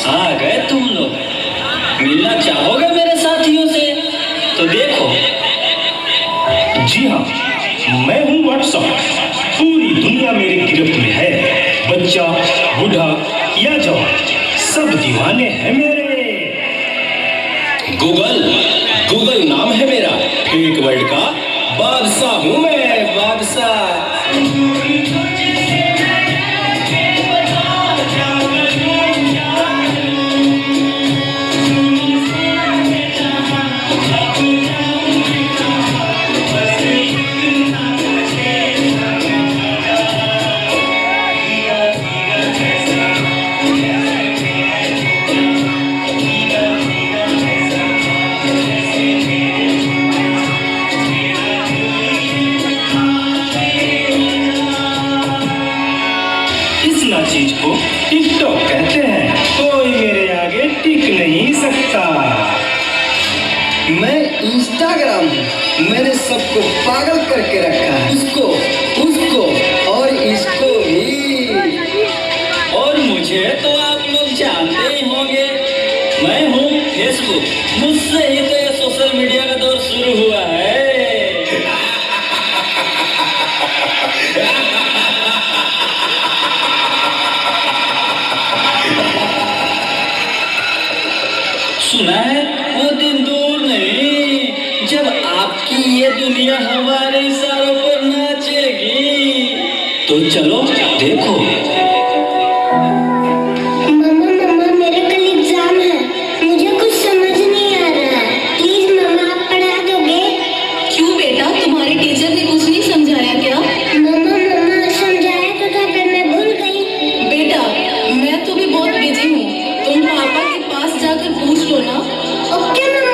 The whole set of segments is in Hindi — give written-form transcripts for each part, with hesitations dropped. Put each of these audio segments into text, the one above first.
आ गए तुम लोग, मिलना चाहोगे मेरे साथियों से? तो देखो। जी हाँ, मैं हूँ व्हाट्सएप। पूरी दुनिया मेरी गिरफ्त में है। बच्चा, बूढ़ा या जवान, सब दीवाने हैं मेरे। गूगल नाम है मेरा। फेक वर्ल्ड का बादशाह हूँ मैं, बादशाह। चीज को टिकटॉक कहते हैं, कोई मेरे आगे टिक नहीं सकता। मैं इंस्टाग्राम हूँ, मैंने सबको पागल करके रखा है, उसको और इसको भी। और मुझे तो आप लोग जानते ही होंगे, मैं हूँ फेसबुक। मुझसे ही तो ये सोशल मीडिया का दौर शुरू हुआ है। सुना है वो दिन दूर नहीं जब आपकी ये दुनिया हमारे इशारों पर नाचेगी। तो चलो देखो। मम्मा मेरे कल एग्जाम है, मुझे कुछ समझ नहीं आ रहा है। प्लीज मम्मा आप पढ़ा दोगे? क्यों बेटा, तुम्हारे टीचर ने कुछ नहीं समझाया क्या? मम्मा समझाया तो था, फिर मैं भूल गई। बेटा मैं तो भी बहुत बिजी हूँ, तुम पापा के पास जाकर पूछ लो ना। ओके मम्मा।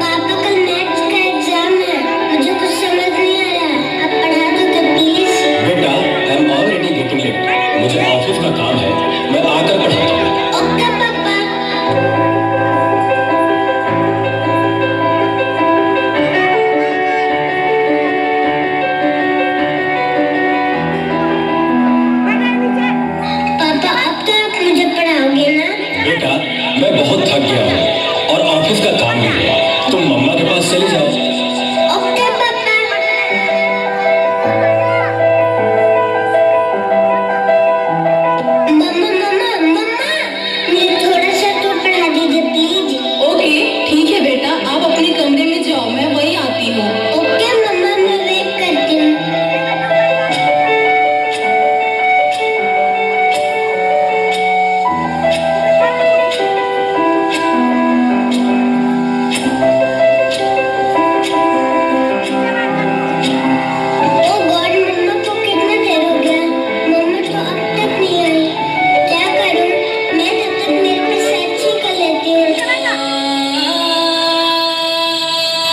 पापा कल मैथ्स का एग्जाम है, मुझे कुछ समझ नहीं आ रहा है, आप पढ़ा दोगे प्लीज? बेटा, I am already getting late. मुझे ऑफिस का काम है, मैं आकर पढ़ाता हूँ। ओके पापा। मुझे पढ़ाओगे ना? बेटा, मैं बहुत थक गया हूँ और ऑफिस का काम भी है। तुम मम्मा के पास चले जाओ। ओके पापा। मम्मा मुझे थोड़ा सा तो पढ़ा दीजिए प्लीज। ओके ठीक है बेटा, आप अपने कमरे में जाओ, मैं वहीं आती हूँ। ओके मम्मा, मैं वेट करती हूँ।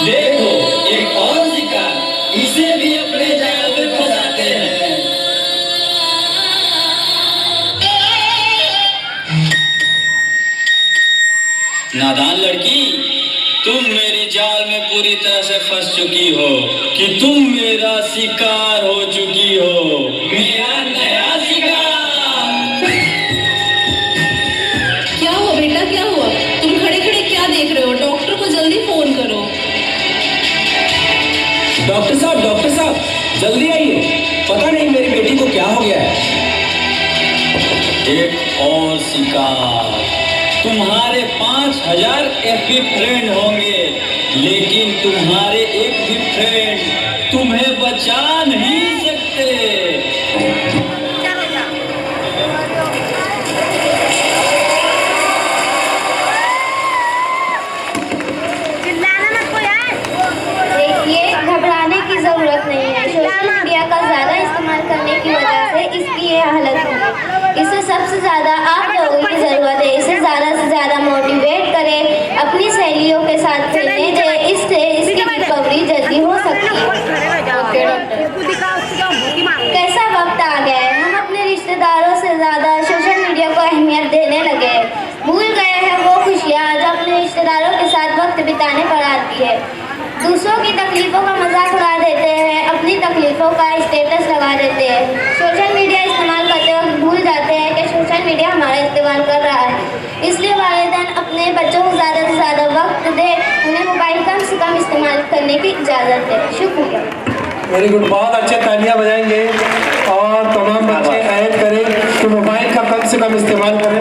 देखो एक और शिकार, इसे भी अपने जाल में फंसाते हैं। नादान लड़की, तुम मेरी जाल में पूरी तरह से फंस चुकी हो कि तुम मेरा शिकार हो चुकी हो, मेरा नया शिकार। क्या हुआ बेटा, क्या हुआ? तुम खड़े खड़े क्या देख रहे हो? डॉक्टर को जल्दी फोन करो। डॉक्टर साहब, जल्दी आइए। पता नहीं मेरी बेटी को क्या हो गया है। एक और शिकार। तुम्हारे 5000 एफबी फ्रेंड होंगे, लेकिन तुम्हारे एक भी फ्रेंड तुम्हें बचा नहीं सकते। देखिए, घबराने की जरूरत नहीं है। सोशल मीडिया का ज्यादा इस्तेमाल करने की वजह से इसकी ये हालत हुई। इसे सबसे ज्यादा आप लोगों की जरूरत है। इसे ज्यादा से ज्यादा मोटिवेट करें, अपनी सहेलियों के साथ खेलने दें, इससे इसकी रिकवरी जल्दी हो सकती है। कैसा वक्त आ गया है, हम अपने रिश्तेदारों से ज्यादा सोशल मीडिया को अहमियत देने लगे। भूल गए हैं वो खुशियाँ जो अपने रिश्तेदारों के साथ वक्त बिताने पर आती है। दूसरों की तकलीफों का मजाक उड़ा देते हैं, अपनी तकलीफ देते हैं। सोशल मीडिया इस्तेमाल करते वक्त भूल जाते हैं कि सोशल मीडिया हमारा इस्तेमाल कर रहा है। इसलिए वालिदैन अपने बच्चों को ज़्यादा से ज़्यादा वक्त दे, उन्हें मोबाइल कम से कम इस्तेमाल करने की इजाज़त दे। शुक्रिया। वेरी गुड, बहुत अच्छे तालियां बजाएंगे और तमाम बच्चे ऐड करें कि मोबाइल का कम से कम इस्तेमाल करें।